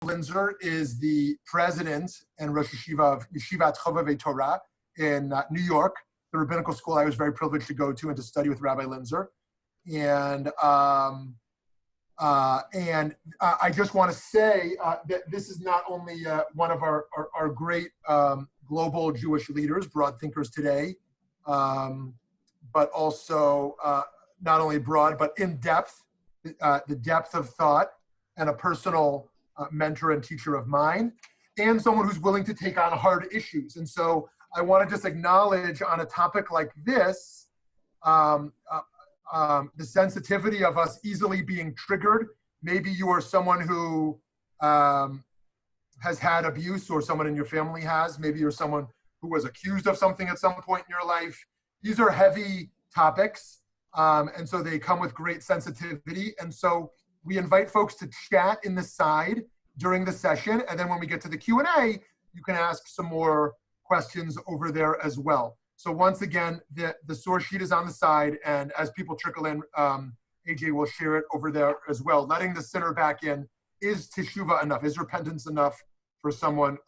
Linzer is the president and Rosh Yeshiva of Yeshivat Chovevei Torah in New York, the rabbinical school I was very privileged to go to and to study with Rabbi Linzer. And I just want to say that this is not only one of our great global Jewish leaders, broad thinkers today, but also not only broad, but in depth, the depth of thought, and a personal mentor and teacher of mine, and someone who's willing to take on hard issues. And so I want to just acknowledge on a topic like this, the sensitivity of us easily being triggered. Maybe you are someone who has had abuse, or someone in your family has. Maybe you're someone who was accused of something at some point in your life. These are heavy topics, and so they come with great sensitivity. And so we invite folks to chat in the side during the session, and then when we get to the Q&A, you can ask some more questions over there as well. So once again, the source sheet is on the side, and as people trickle in, AJ will share it over there as well. Letting the sinner back in, is teshuvah enough? Is repentance enough for someone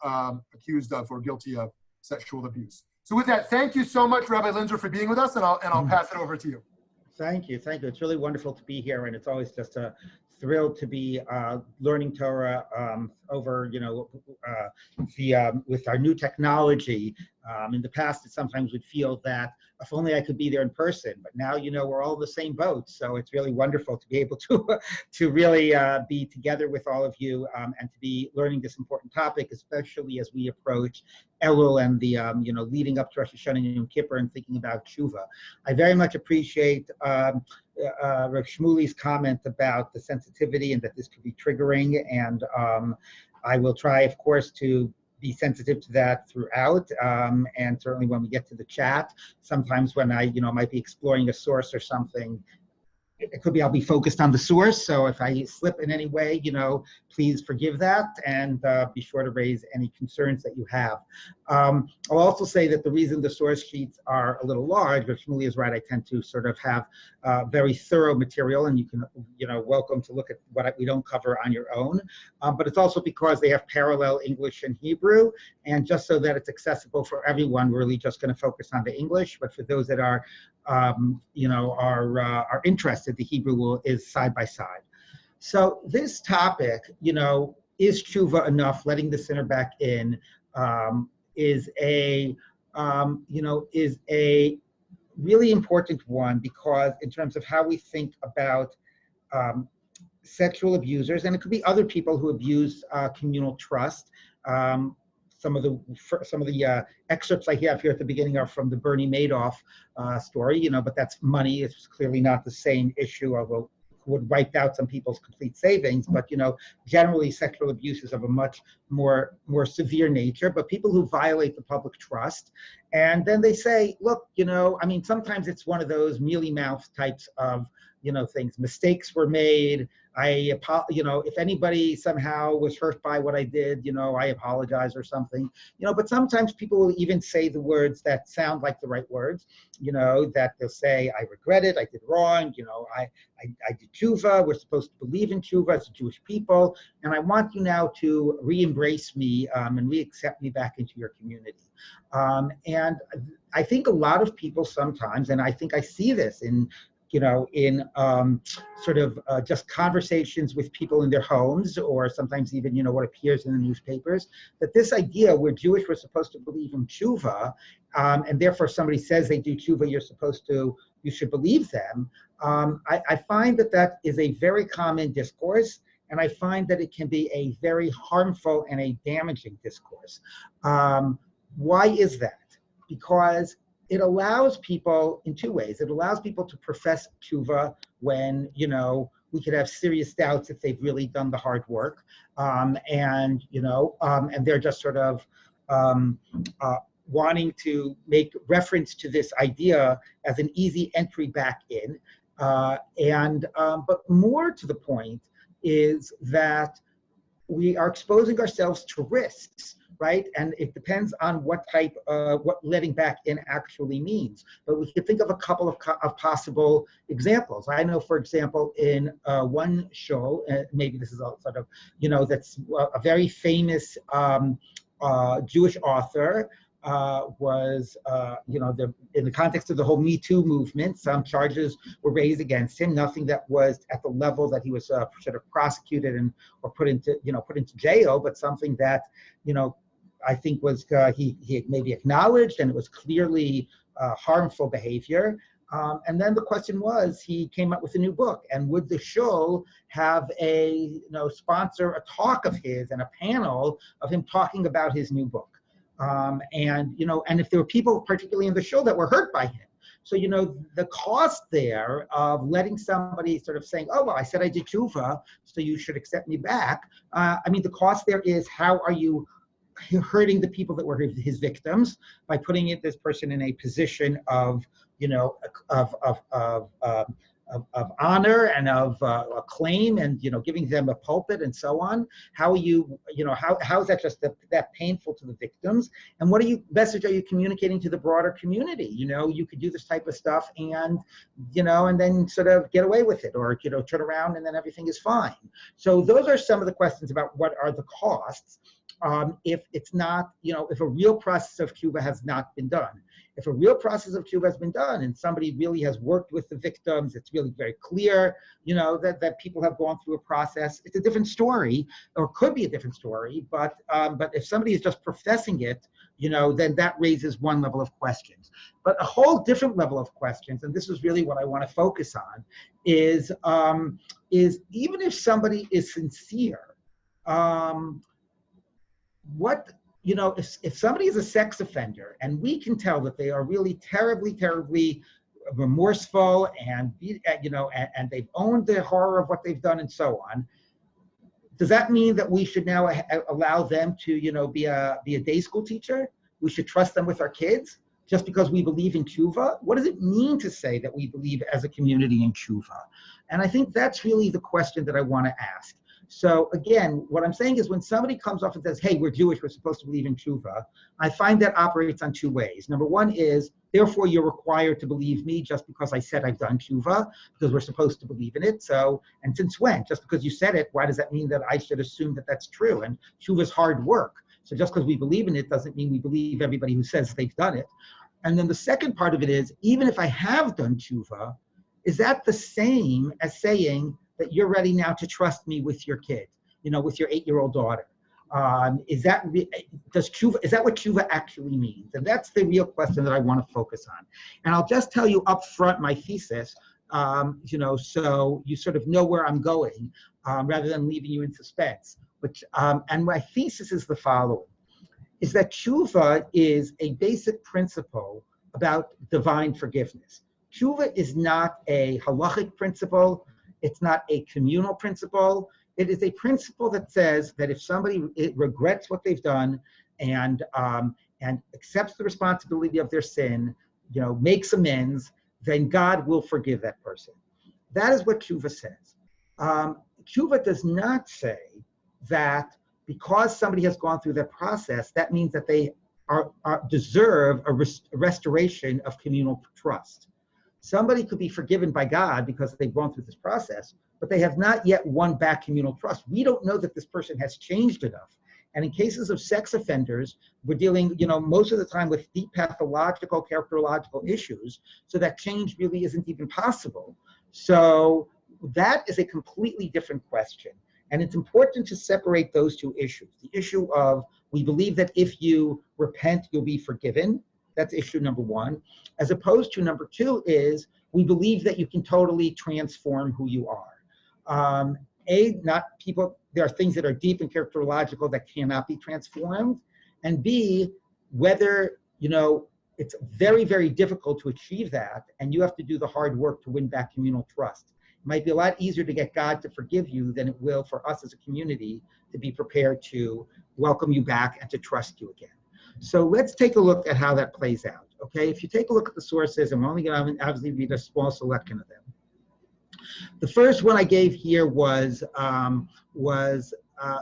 accused of or guilty of sexual abuse? So with that, thank you so much, Rabbi Linzer, for being with us, and I'll pass it over to you. Thank you. It's really wonderful to be here, and it's always just a thrill to be learning Torah over, with our new technology. In the past, sometimes would feel that if only I could be there in person, but now, we're all in the same boat. So it's really wonderful to be able to really be together with all of you and to be learning this important topic, especially as we approach Elul and the, leading up to Rosh Hashanah and Yom Kippur and thinking about Teshuvah. I very much appreciate Rav Shmuly's comment about the sensitivity and that this could be triggering, and I will try, of course, to be sensitive to that throughout, and certainly when we get to the chat, sometimes when I, might be exploring a source or something, it could be I'll be focused on the source. So if I slip in any way, please forgive that, and be sure to raise any concerns that you have. I'll also say that the reason the source sheets are a little large, but Shmuley is right, I tend to sort of have very thorough material, and you can, welcome to look at what we don't cover on your own. But it's also because they have parallel English and Hebrew, and just so that it's accessible for everyone, we're really just going to focus on the English. But for those that are, are interested, the Hebrew is side by side. So this topic, is teshuvah enough? Letting the sinner back in is a really important one, because in terms of how we think about sexual abusers, and it could be other people who abuse communal trust. Some of the excerpts I have here at the beginning are from the Bernie Madoff story, but that's money. It's clearly not the same issue, although it would wipe out some people's complete savings. But generally sexual abuse is of a much more severe nature. But people who violate the public trust, and then they say, look, sometimes it's one of those mealy mouth types of things. Mistakes were made. If anybody somehow was hurt by what I did, I apologize or something, but sometimes people will even say the words that sound like the right words, that they'll say, I regret it, I did wrong, I did teshuvah, we're supposed to believe in teshuvah as a Jewish people, and I want you now to re-embrace me and re-accept me back into your community. And I think a lot of people sometimes, and I think I see this in just conversations with people in their homes, or sometimes even, what appears in the newspapers, that this idea we're Jewish, we're supposed to believe in teshuvah, and therefore somebody says they do teshuvah, you should believe them. I find that is a very common discourse, and I find that it can be a very harmful and a damaging discourse. Why is that? Because it allows people in two ways. It allows people to profess teshuvah when, we could have serious doubts if they've really done the hard work. And they're just sort of wanting to make reference to this idea as an easy entry back in. But more to the point is that we are exposing ourselves to risks, right? And it depends on what type of, what letting back in actually means. But we could think of a couple of possible examples. I know, for example, in one show, maybe this is a sort of, that's a very famous Jewish author, was, in the context of the whole Me Too movement, some charges were raised against him, nothing that was at the level that he was sort of prosecuted or put into jail, but something that, I think was, he maybe acknowledged, and it was clearly harmful behavior. And then the question was, he came up with a new book, and would the show have a, sponsor a talk of his and a panel of him talking about his new book? And if there were people, particularly in the show, that were hurt by him. So, the cost there of letting somebody sort of saying, oh, well, I said I did teshuvah, so you should accept me back. The cost there is, how are you hurting the people that were his victims by putting this person in a position of, of honor and of acclaim, and giving them a pulpit and so on. How are you, how is that just that painful to the victims? And what message are you communicating to the broader community? You could do this type of stuff and and then sort of get away with it, or turn around and then everything is fine. So those are some of the questions about what are the costs. If it's not, if a real process of teshuvah has not been done. If a real process of teshuvah has been done and somebody really has worked with the victims, it's really very clear, that people have gone through a process, it's a different story, or could be a different story, but if somebody is just professing it, then that raises one level of questions. But a whole different level of questions, and this is really what I want to focus on, is even if somebody is sincere, if somebody is a sex offender and we can tell that they are really terribly, terribly remorseful and and they've owned the horror of what they've done and so on, does that mean that we should now allow them to be a day school teacher? We should trust them with our kids just because we believe in teshuvah? What does it mean to say that we believe as a community in teshuvah? And I think that's really the question that I want to ask. So again, what I'm saying is, when somebody comes off and says, hey, we're Jewish, we're supposed to believe in teshuvah, I find that operates on two ways. Number one is, therefore you're required to believe me just because I said I've done teshuvah, because we're supposed to believe in it. So, and since when? Just because you said it, why does that mean that I should assume that that's true? And teshuvah is hard work. So just because we believe in it doesn't mean we believe everybody who says they've done it. And then the second part of it is, even if I have done teshuvah, is that the same as saying that you're ready now to trust me with your kid, with your 8-year-old daughter? Is that what teshuvah actually means? And that's the real question that I want to focus on. And I'll just tell you up front my thesis, so you sort of know where I'm going, rather than leaving you in suspense. And my thesis is the following, is that teshuvah is a basic principle about divine forgiveness. Teshuvah is not a halakhic principle. It's not a communal principle. It is a principle that says that if somebody regrets what they've done and accepts the responsibility of their sin, makes amends, then God will forgive that person. That is what teshuvah says. Teshuvah does not say that because somebody has gone through that process, that means that they deserve a restoration of communal trust. Somebody could be forgiven by God because they've gone through this process, but they have not yet won back communal trust. We don't know that this person has changed enough. And in cases of sex offenders, we're dealing, most of the time with deep pathological, characterological issues, so that change really isn't even possible. So that is a completely different question. And it's important to separate those two issues. The issue of, we believe that if you repent, you'll be forgiven. That's issue number one. As opposed to number two is, we believe that you can totally transform who you are. There are things that are deep and characterological that cannot be transformed. And B, whether, it's very, very difficult to achieve that, and you have to do the hard work to win back communal trust. It might be a lot easier to get God to forgive you than it will for us as a community to be prepared to welcome you back and to trust you again. So let's take a look at how that plays out, okay? If you take a look at the sources, and we're only going to obviously read a small selection of them. The first one I gave here was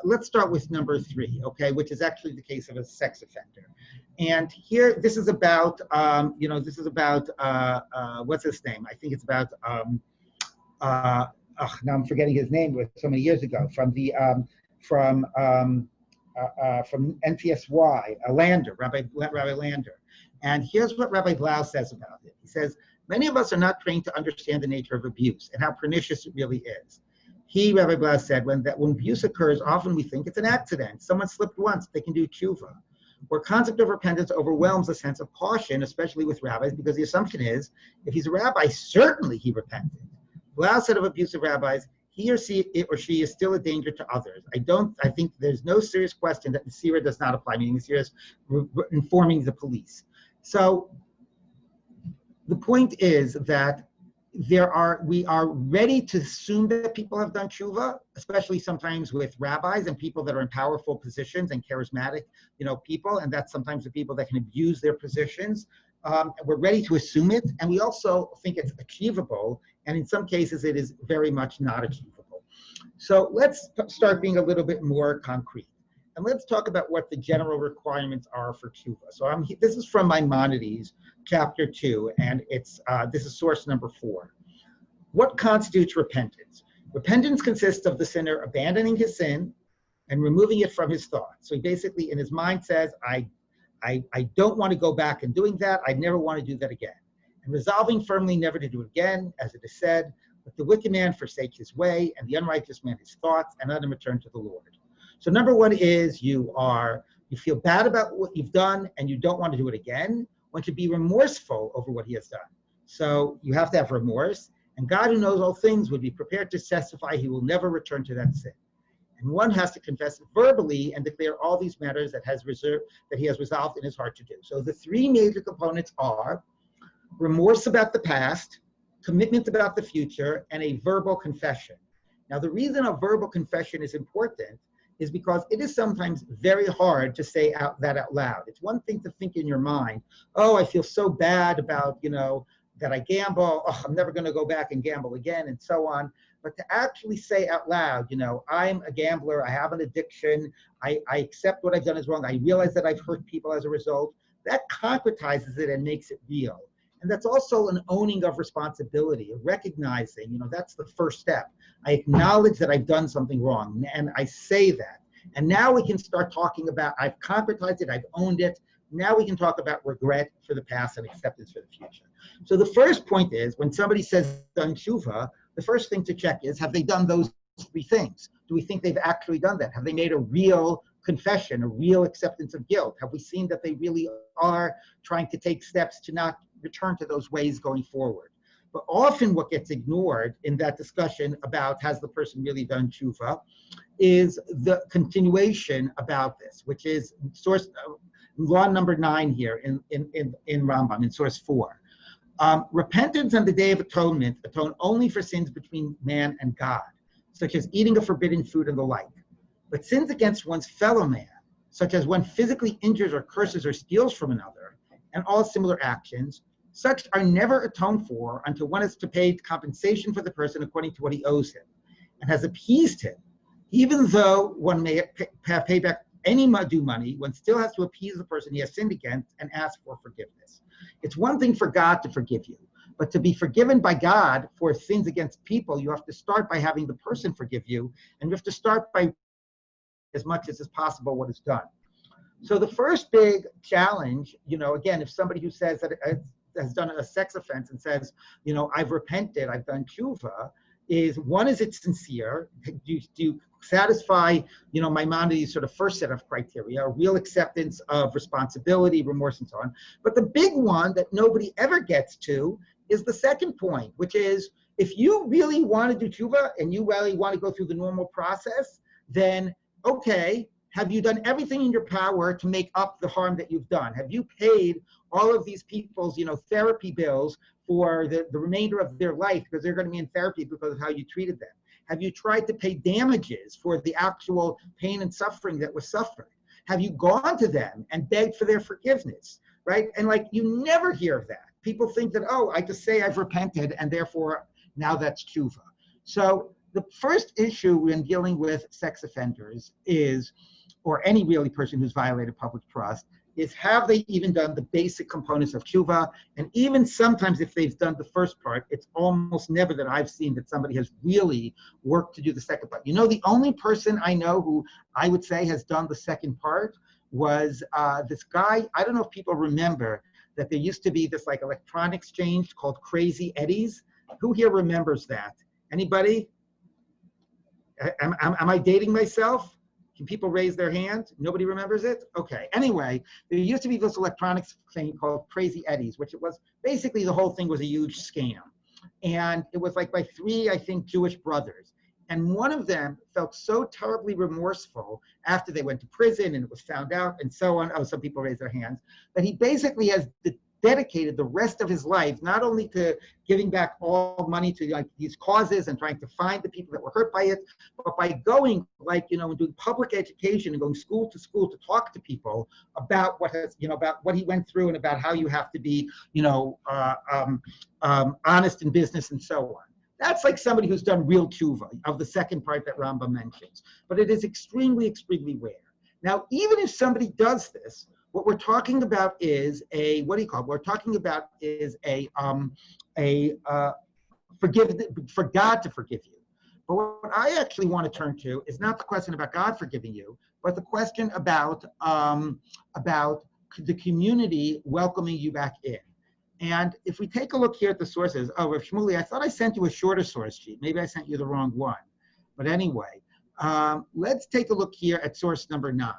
let's start with number 3, okay, which is actually the case of a sex offender. And here, this is about, what's his name? I think it's about, now I'm forgetting his name, it was so many years ago, from NTSY, Lander, Rabbi Lander. And here's what Rabbi Blau says about it. He says, many of us are not trained to understand the nature of abuse and how pernicious it really is. He, Rabbi Blau, said, when abuse occurs, often we think it's an accident. Someone slipped once, they can do tshuva. Or concept of repentance overwhelms a sense of caution, especially with rabbis, because the assumption is, if he's a rabbi, certainly he repented. Blau said of abusive rabbis, he or she is still a danger to others. I think there's no serious question that Nasira does not apply, meaning Nasira is informing the police. So the point is that we are ready to assume that people have done tshuva, especially sometimes with rabbis and people that are in powerful positions and charismatic, people, and that's sometimes the people that can abuse their positions. We're ready to assume it, and we also think it's achievable, and in some cases it is very much not achievable. So let's start being a little bit more concrete. And let's talk about what the general requirements are for tshuva. So this is from Maimonides, chapter 2, and this is source number 4. What constitutes repentance? Repentance consists of the sinner abandoning his sin and removing it from his thoughts. So he basically, in his mind, says, I don't want to go back and doing that. I never want to do that again. And resolving firmly never to do it again, as it is said, but the wicked man forsakes his way, and the unrighteous man his thoughts, and let him return to the Lord. So number 1 is you feel bad about what you've done and you don't want to do it again. One should be remorseful over what he has done. So you have to have remorse, and God, who knows all things, would be prepared to testify he will never return to that sin. And one has to confess it verbally and declare all these matters that he has resolved in his heart to do. So the 3 major components are remorse about the past, commitment about the future, and a verbal confession. Now, the reason a verbal confession is important is because it is sometimes very hard to say that out loud. It's one thing to think in your mind, oh, I feel so bad about, that I gamble, oh, I'm never gonna go back and gamble again, and so on. But to actually say out loud, I'm a gambler, I have an addiction, I accept what I've done is wrong, I realize that I've hurt people as a result, that concretizes it and makes it real. And that's also an owning of responsibility, recognizing, that's the first step. I acknowledge that I've done something wrong, and I say that. And now we can start talking about, I've concretized it, I've owned it. Now we can talk about regret for the past and acceptance for the future. So the first point is, when somebody says done tshuva, the first thing to check is, have they done those 3 things? Do we think they've actually done that? Have they made a real confession, a real acceptance of guilt? Have we seen that they really are trying to take steps to not return to those ways going forward? But often what gets ignored in that discussion about has the person really done tshuva is the continuation about this, which is source law number 9 here in Rambam, in source 4. Repentance on the Day of Atonement atone only for sins between man and God, such as eating a forbidden food and the like. But sins against one's fellow man, such as one physically injures or curses or steals from another, and all similar actions, such are never atoned for until one has to pay compensation for the person according to what he owes him, and has appeased him. Even though one may have paid back any due money, one still has to appease the person he has sinned against and ask for forgiveness. It's one thing for God to forgive you, but to be forgiven by God for sins against people, you have to start by having the person forgive you, and you have to start by as much as is possible what is done. So the first big challenge, again, if somebody who says that has done a sex offense and says, I've repented, I've done tshuva, is it sincere? Do you satisfy, Maimonides' sort of first set of criteria, a real acceptance of responsibility, remorse, and so on. But the big one that nobody ever gets to is the second point, which is, if you really want to do tshuva and you really want to go through the normal process, then, okay, have you done everything in your power to make up the harm that you've done? Have you paid all of these people's, therapy bills for the remainder of their life because they're going to be in therapy because of how you treated them? Have you tried to pay damages for the actual pain and suffering that was suffered? Have you gone to them and begged for their forgiveness, right? And you never hear of that. People think that, oh, I just say I've repented and therefore now that's tshuva. So The first issue when dealing with sex offenders is, or any really person who's violated public trust, is have they even done the basic components of tshuva? And even sometimes if they've done the first part, it's almost never that I've seen that somebody has really worked to do the second part. You know, the only person I know who I would say has done the second part was this guy. I don't know if people remember that there used to be this like electronic exchange called Crazy Eddie's. Who here remembers that? Anybody? Am I dating myself? Can people raise their hand? Nobody remembers it? Okay. Anyway, there used to be this electronics thing called Crazy Eddie's, which it was basically the whole thing was a huge scam. And it was like by three, I think, Jewish brothers. And one of them felt so terribly remorseful after they went to prison and it was found out and so on. Oh, some people raised their hands. That he basically has dedicated the rest of his life not only to giving back all money to like these causes and trying to find the people that were hurt by it, but by going like, you know, and doing public education and going school to talk to people about what has, you know, about what he went through and about how you have to be, you know, honest in business and so on. That's like somebody who's done real tshuva of the second part that Rambam mentions, but it is extremely, extremely rare. Now, even if somebody does this, what we're talking about is a, what do you call it? What we're talking about is for God to forgive you. But what I actually want to turn to is not the question about God forgiving you, but the question about the community welcoming you back in. And if we take a look here at the sources, oh, Rav Shmuley, I thought I sent you a shorter source sheet. Maybe I sent you the wrong one. But anyway, let's take a look here at source number 9.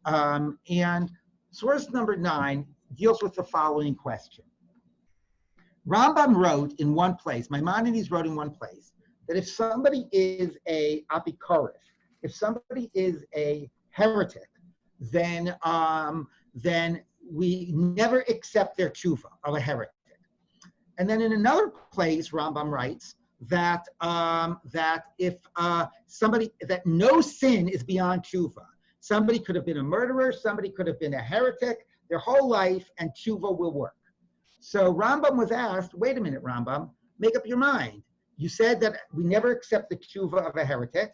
And source number 9 deals with the following question. Rambam wrote in one place, Maimonides wrote in one place, that if somebody is a apikoros, if somebody is a heretic, then we never accept their tshuva of a heretic. And then in another place, Rambam writes that if that no sin is beyond tshuva. Somebody could have been a murderer, somebody could have been a heretic their whole life, and tshuva will work. So Rambam was asked, wait a minute, Rambam, make up your mind. You said that we never accept the tshuva of a heretic,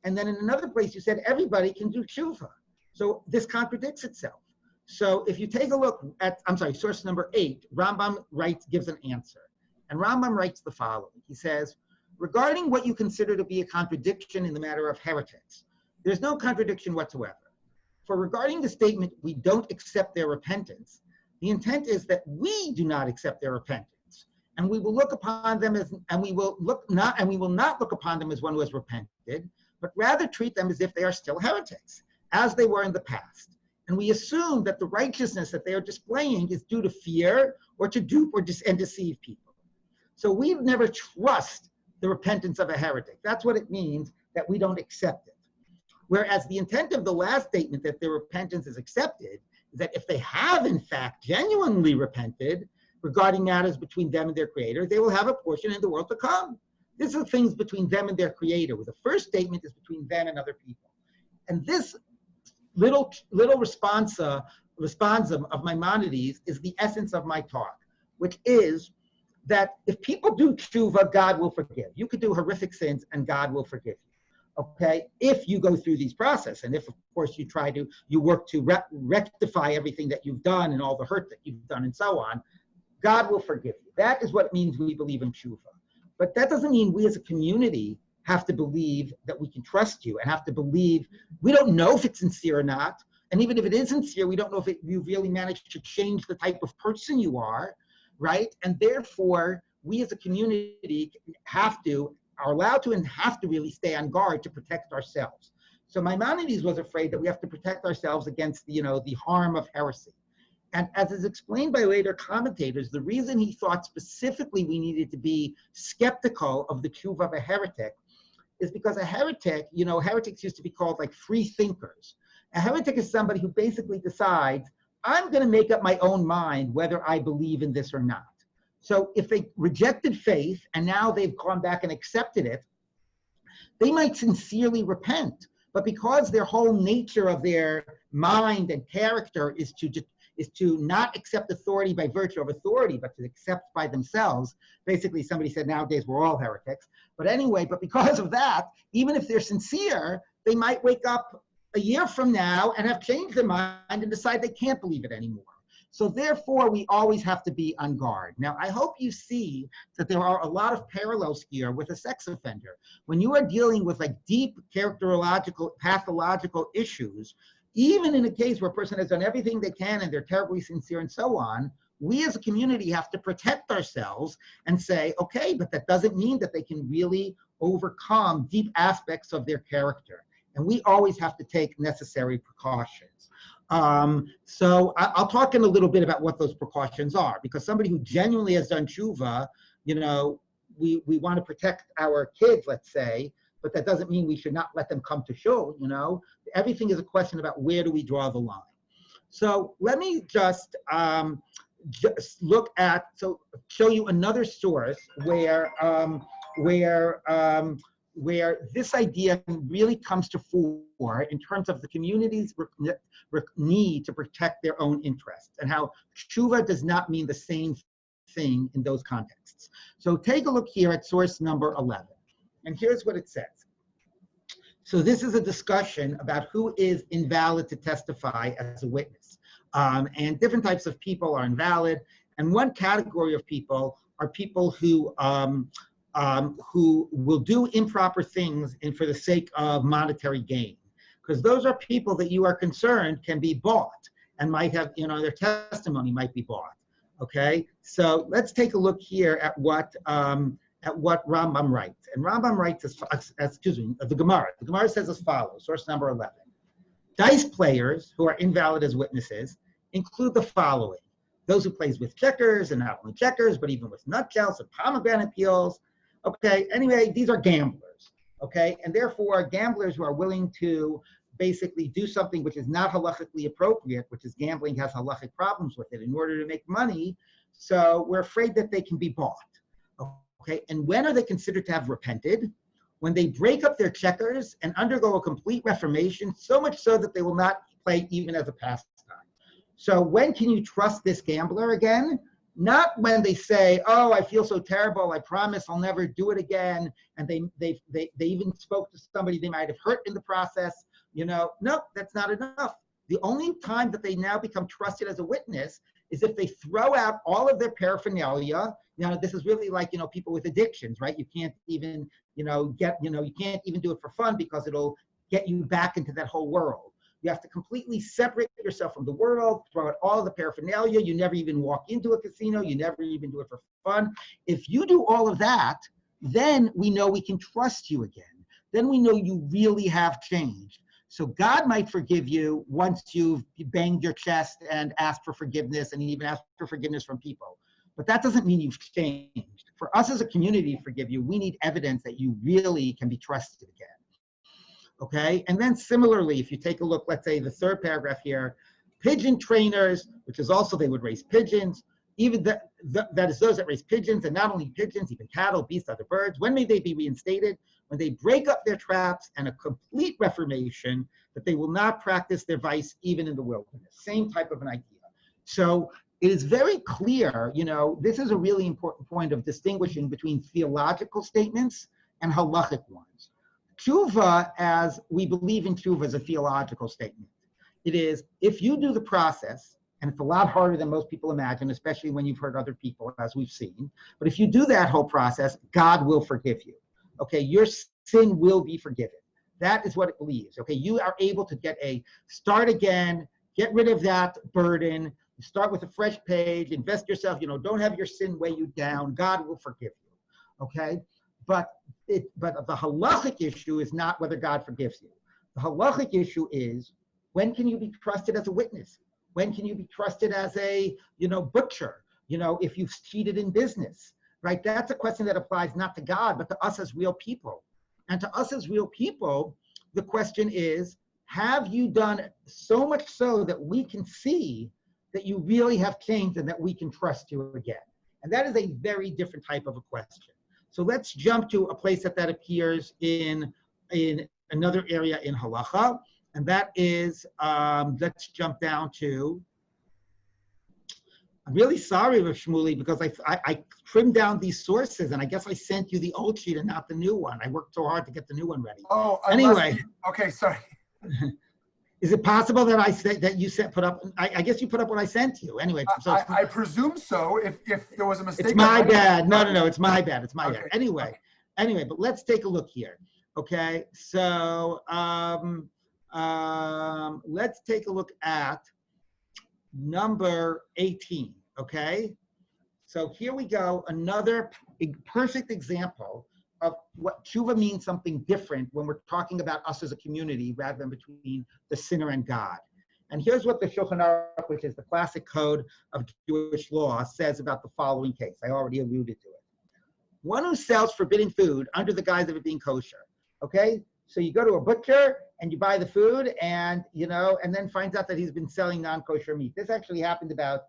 and then in another place you said everybody can do tshuva. So this contradicts itself. So if you take a look at, source number 8, Rambam gives an answer. And Rambam writes the following. He says, regarding what you consider to be a contradiction in the matter of heretics, there's no contradiction whatsoever. For regarding the statement, we don't accept their repentance, the intent is that we do not accept their repentance. And we will look upon them as, and we will not look upon them as one who has repented, but rather treat them as if they are still heretics, as they were in the past. And we assume that the righteousness that they are displaying is due to fear or to dupe or and deceive people. So we never trust the repentance of a heretic. That's what it means that we don't accept it. Whereas the intent of the last statement that their repentance is accepted is that if they have in fact genuinely repented regarding matters between them and their creator, they will have a portion in the world to come. This is things between them and their creator, where the first statement is between them and other people. And this little responsum of Maimonides is the essence of my talk, which is that if people do tshuva, God will forgive. You could do horrific sins and God will forgive you. Okay, if you go through these processes, and if, of course, you work to rectify everything that you've done and all the hurt that you've done and so on, God will forgive you. That is what it means we believe in tshuva. But that doesn't mean we as a community have to believe that we can trust you and have to believe, we don't know if it's sincere or not. And even if it is sincere, we don't know if you really managed to change the type of person you are, right? And therefore, we as a community are allowed to and have to really stay on guard to protect ourselves. So Maimonides was afraid that we have to protect ourselves against the harm of heresy. And as is explained by later commentators, the reason he thought specifically we needed to be skeptical of the tshuva of a heretic is because a heretic, heretics used to be called like free thinkers. A heretic is somebody who basically decides, I'm going to make up my own mind whether I believe in this or not. So if they rejected faith and now they've gone back and accepted it, they might sincerely repent. But because their whole nature of their mind and character is is to not accept authority by virtue of authority, but to accept by themselves. Basically, somebody said nowadays we're all heretics. But anyway, but because of that, even if they're sincere, they might wake up a year from now and have changed their mind and decide they can't believe it anymore. So therefore, we always have to be on guard. Now, I hope you see that there are a lot of parallels here with a sex offender. When you are dealing with like deep characterological, pathological issues, even in a case where a person has done everything they can and they're terribly sincere and so on, we as a community have to protect ourselves and say, okay, but that doesn't mean that they can really overcome deep aspects of their character. And we always have to take necessary precautions. So I'll talk in a little bit about what those precautions are, because somebody who genuinely has done tshuva, you know, we want to protect our kids, let's say, but that doesn't mean we should not let them come to shul, you know. Everything is a question about where do we draw the line. So let me just look at, show you another source where this idea really comes to fore in terms of the community's need to protect their own interests, and how tshuva does not mean the same thing in those contexts. So take a look here at source number 11. And here's what it says. So this is a discussion about who is invalid to testify as a witness. And different types of people are invalid. And one category of people are people who will do improper things and for the sake of monetary gain. Because those are people that you are concerned can be bought and might have, you know, their testimony might be bought. Okay, so let's take a look here at what Rambam writes. And Rambam writes the Gemara. The Gemara says as follows, source number 11. Dice players who are invalid as witnesses include the following: those who plays with checkers, and not only checkers, but even with nutshells and pomegranate peels. Okay, anyway, these are gamblers. Okay, and therefore gamblers who are willing to basically do something which is not halakhically appropriate, which is gambling has halakhic problems with it, in order to make money. So we're afraid that they can be bought. Okay, and when are they considered to have repented? When they break up their checkers and undergo a complete reformation, so much so that they will not play even as a pastime. So when can you trust this gambler again? Not when they say, oh, I feel so terrible, I promise I'll never do it again, and they even spoke to somebody they might have hurt in the process. You know, no, that's not enough. The only time that they now become trusted as a witness is if they throw out all of their paraphernalia. You know, this is really like, you know, people with addictions, right? You can't even, you can't even do it for fun because it'll get you back into that whole world. You have to completely separate yourself from the world, throw out all of the paraphernalia. You never even walk into a casino. You never even do it for fun. If you do all of that, then we know we can trust you again. Then we know you really have changed. So God might forgive you once you've banged your chest and asked for forgiveness, and even asked for forgiveness from people. But that doesn't mean you've changed. For us as a community to forgive you, we need evidence that you really can be trusted again. Okay, and then similarly, if you take a look, let's say the third paragraph here, pigeon trainers, which is also they would raise pigeons, even that is those that raise pigeons, and not only pigeons, even cattle, beasts, other birds. When may they be reinstated? When they break up their traps and a complete reformation, that they will not practice their vice even in the wilderness. Same type of an idea. So it is very clear, you know, this is a really important point of distinguishing between theological statements and halakhic ones. Tshuva, as we believe in tshuva, is a theological statement. It is, if you do the process, and it's a lot harder than most people imagine, especially when you've heard other people, as we've seen, but if you do that whole process, God will forgive you. Okay, your sin will be forgiven. That is what it believes. Okay, you are able to start again, get rid of that burden, start with a fresh page, invest yourself, you know, don't have your sin weigh you down. God will forgive you. Okay? But the halakhic issue is not whether God forgives you. The halakhic issue is, when can you be trusted as a witness? When can you be trusted as a, butcher? If you've cheated in business, right? That's a question that applies not to God, but to us as real people. And to us as real people, the question is, have you done so much so that we can see that you really have changed and that we can trust you again? And that is a very different type of a question. So let's jump to a place that appears in another area in Halakha, and that is, let's jump down to I'm really sorry, Rav Shmuley, because I trimmed down these sources, and I guess I sent you the old sheet and not the new one. I worked so hard to get the new one ready. Oh, anyway. Okay, sorry. Is it possible that put up? I guess you put up what I sent you. Anyway, so I presume so. If there was a mistake, it's my bad. No, it's my bad. It's my okay. bad. Anyway, but let's take a look here. Okay, so let's take a look at number 18. Okay, so here we go. Another perfect example of what tshuva means something different when we're talking about us as a community rather than between the sinner and God. And here's what the Shulchan Aruch, which is the classic code of Jewish law, says about the following case. I already alluded to it. One who sells forbidden food under the guise of it being kosher. Okay, so you go to a butcher and you buy the food, and and then finds out that he's been selling non-kosher meat. This actually happened about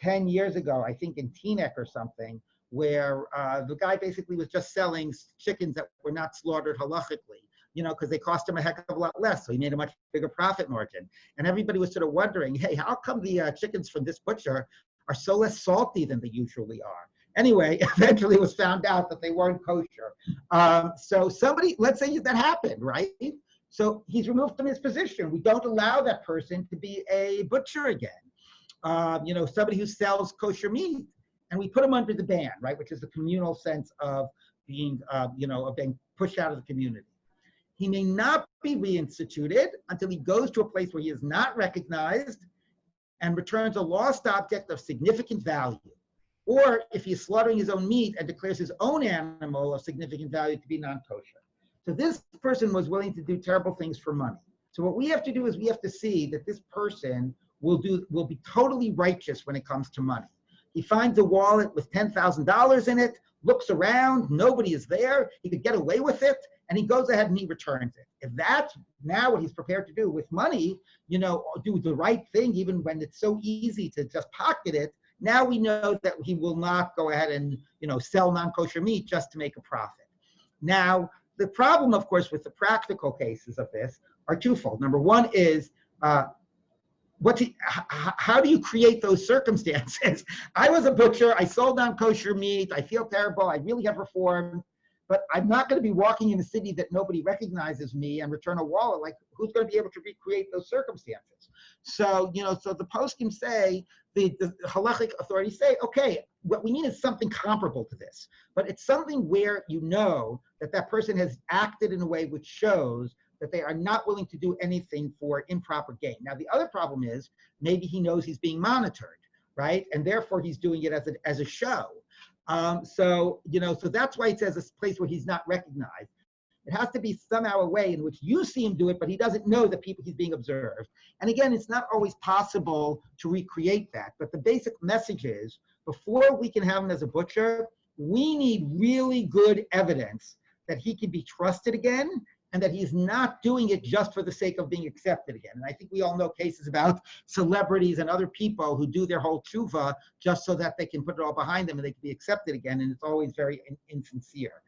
10 years ago, I think, in Teaneck or something, where the guy basically was just selling chickens that were not slaughtered halakhically, because they cost him a heck of a lot less. So he made a much bigger profit margin. And everybody was sort of wondering, hey, how come the chickens from this butcher are so less salty than they usually are? Anyway, eventually it was found out that they weren't kosher. So somebody, let's say that happened, right? So he's removed from his position. We don't allow that person to be a butcher again. Somebody who sells kosher meat. And we put him under the ban, right, which is the communal sense of being, of being pushed out of the community. He may not be reinstituted until he goes to a place where he is not recognized and returns a lost object of significant value. Or if he's slaughtering his own meat and declares his own animal of significant value to be non-kosher. So this person was willing to do terrible things for money. So what we have to do is we have to see that this person will be totally righteous when it comes to money. He finds a wallet with $10,000 in it, looks around, nobody is there, he could get away with it, and he goes ahead and he returns it. If that's now what he's prepared to do with money, do the right thing, even when it's so easy to just pocket it, now we know that he will not go ahead and, sell non-kosher meat just to make a profit. Now, the problem, of course, with the practical cases of this are twofold. Number one is, how do you create those circumstances? I was a butcher, I sold non-kosher meat, I feel terrible, I really have reformed, but I'm not going to be walking in a city that nobody recognizes me and return a wallet. Like, who's going to be able to recreate those circumstances? So, so the poskim say, the halakhic authorities say, okay, what we need is something comparable to this, but it's something where that person has acted in a way which shows that they are not willing to do anything for improper gain. Now, the other problem is maybe he knows he's being monitored, right? And therefore he's doing it as a show. So that's why it says a place where he's not recognized. It has to be somehow a way in which you see him do it, but he doesn't know that he's being observed. And again, it's not always possible to recreate that. But the basic message is, before we can have him as a butcher, we need really good evidence that he can be trusted again, and that he's not doing it just for the sake of being accepted again. And I think we all know cases about celebrities and other people who do their whole tshuva just so that they can put it all behind them and they can be accepted again, and it's always very insincere.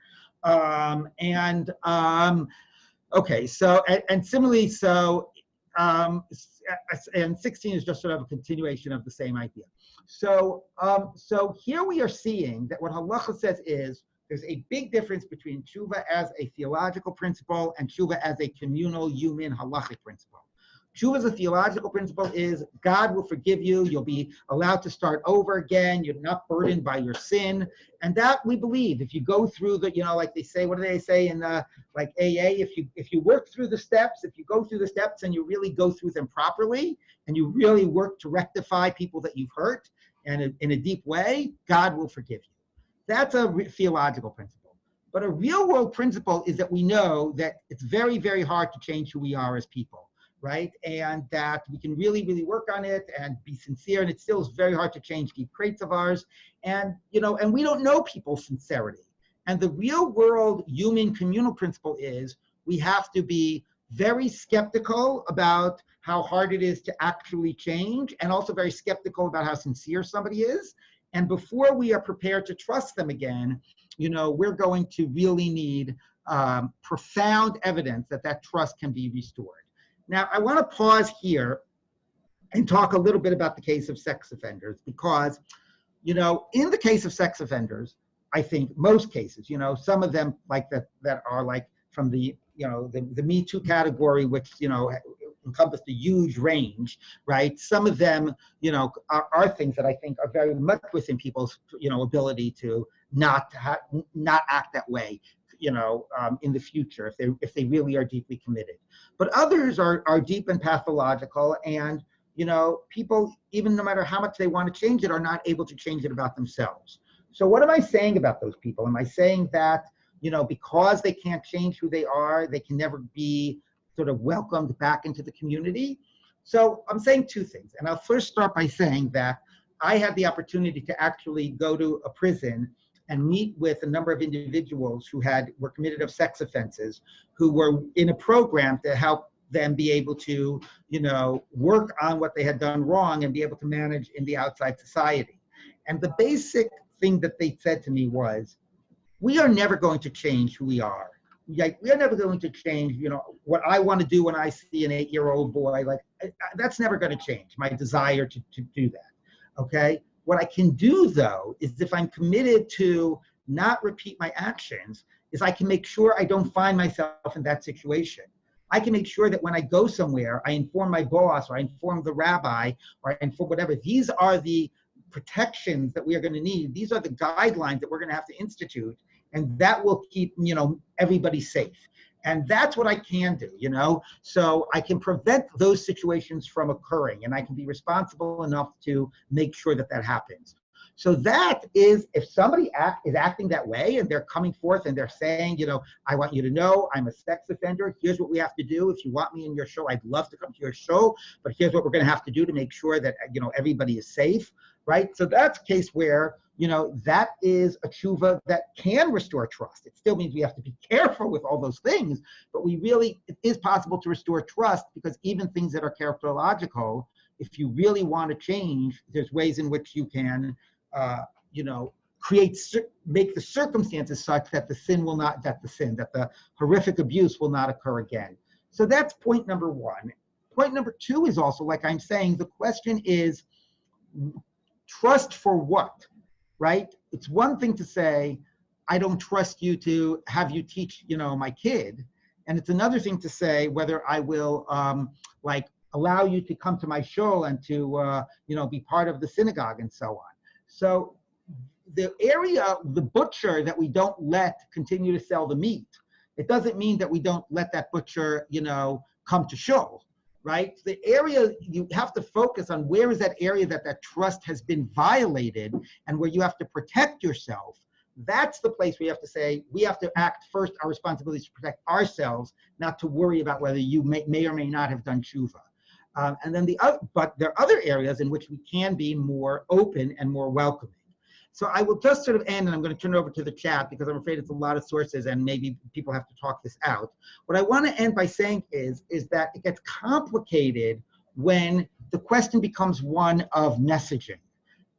Okay, so, and similarly, and 16 is just sort of a continuation of the same idea. So here we are seeing that what Halakha says is, there's a big difference between tshuva as a theological principle and tshuva as a communal human halakhic principle. Tshuva as a theological principle is God will forgive you. You'll be allowed to start over again. You're not burdened by your sin. And that we believe. If you go through the, like they say, what do they say in like AA? If you work through the steps, if you go through the steps and you really go through them properly, and you really work to rectify people that you've hurt and in a deep way, God will forgive you. That's a theological principle. But a real world principle is that we know that it's very, very hard to change who we are as people, right? And that we can really, really work on it and be sincere. And it still is very hard to change deep traits of ours. And, and we don't know people's sincerity. And the real world human communal principle is we have to be very skeptical about how hard it is to actually change, and also very skeptical about how sincere somebody is. And before we are prepared to trust them again, we're going to really need profound evidence that trust can be restored. Now, I want to pause here and talk a little bit about the case of sex offenders, because, you know, in the case of sex offenders, I think most cases, you know, some of them like that are like from the, you know, the Me Too category, which, you know, encompassed a huge range, right? Some of them, you know, are things that I think are very much within people's, you know, ability to not act that way, you know, in the future if they really are deeply committed. But others are deep and pathological, and, you know, people, even no matter how much they want to change it, are not able to change it about themselves. So what am I saying about those people? Am I saying that, you know, because they can't change who they are, they can never be sort of welcomed back into the community? So I'm saying two things. And I'll first start by saying that I had the opportunity to actually go to a prison and meet with a number of individuals who were committed of sex offenses, who were in a program to help them be able to, you know, work on what they had done wrong and be able to manage in the outside society. And the basic thing that they said to me was, we are never going to change who we are. Like, we are never going to change, you know, what I want to do when I see an 8-year-old boy. Like, that's never going to change, my desire to do that, okay? What I can do, though, is if I'm committed to not repeat my actions, is I can make sure I don't find myself in that situation. I can make sure that when I go somewhere, I inform my boss, or I inform the rabbi, or I inform whatever. These are the protections that we are going to need. These are the guidelines that we're going to have to institute, and that will keep, you know, everybody safe. And that's what I can do, you know? So I can prevent those situations from occurring, and I can be responsible enough to make sure that that happens. So that is, if somebody is acting that way and they're coming forth and they're saying, you know, I want you to know I'm a sex offender. Here's what we have to do. If you want me in your show, I'd love to come to your show, but here's what we're going to have to do to make sure that, you know, everybody is safe, right? So that's a case where, you know, that is a tshuva that can restore trust. It still means we have to be careful with all those things, but it is possible to restore trust, because even things that are characterological, if you really want to change, there's ways in which you can, you know, make the circumstances such that the horrific abuse will not occur again. So that's point number one. Point number two is also, like I'm saying, the question is, trust for what, right? It's one thing to say, I don't trust you to have you teach, you know, my kid. And it's another thing to say whether I will, like, allow you to come to my shul and to, you know, be part of the synagogue and so on. So the butcher that we don't let continue to sell the meat, it doesn't mean that we don't let that butcher, you know, come to shul, right? The area, you have to focus on where is that area that trust has been violated and where you have to protect yourself. That's the place where you have to say, we have to act first. Our responsibility is to protect ourselves, not to worry about whether you may or may not have done tshuva. And then but there are other areas in which we can be more open and more welcoming. So I will just sort of end, and I'm going to turn it over to the chat because I'm afraid it's a lot of sources and maybe people have to talk this out. What I want to end by saying is that it gets complicated when the question becomes one of messaging.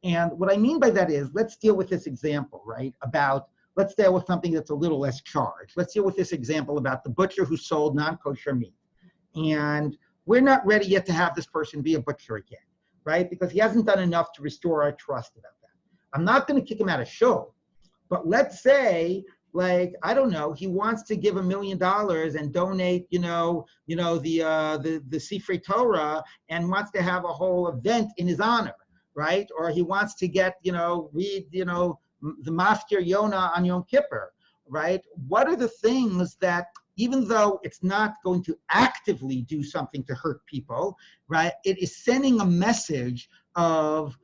And what I mean by that is, let's deal with this example, right? Let's deal with something that's a little less charged. Let's deal with this example about the butcher who sold non-kosher meat. And we're not ready yet to have this person be a butcher again, right? Because he hasn't done enough to restore our trust about that. I'm not going to kick him out of shul, but let's say, like, I don't know, he wants to give $1 million and donate, the Sifrei Torah, and wants to have a whole event in his honor, right? Or he wants to get, read, the Maftir Yonah on Yom Kippur, right? What are the things that, even though it's not going to actively do something to hurt people, right? It is sending a message of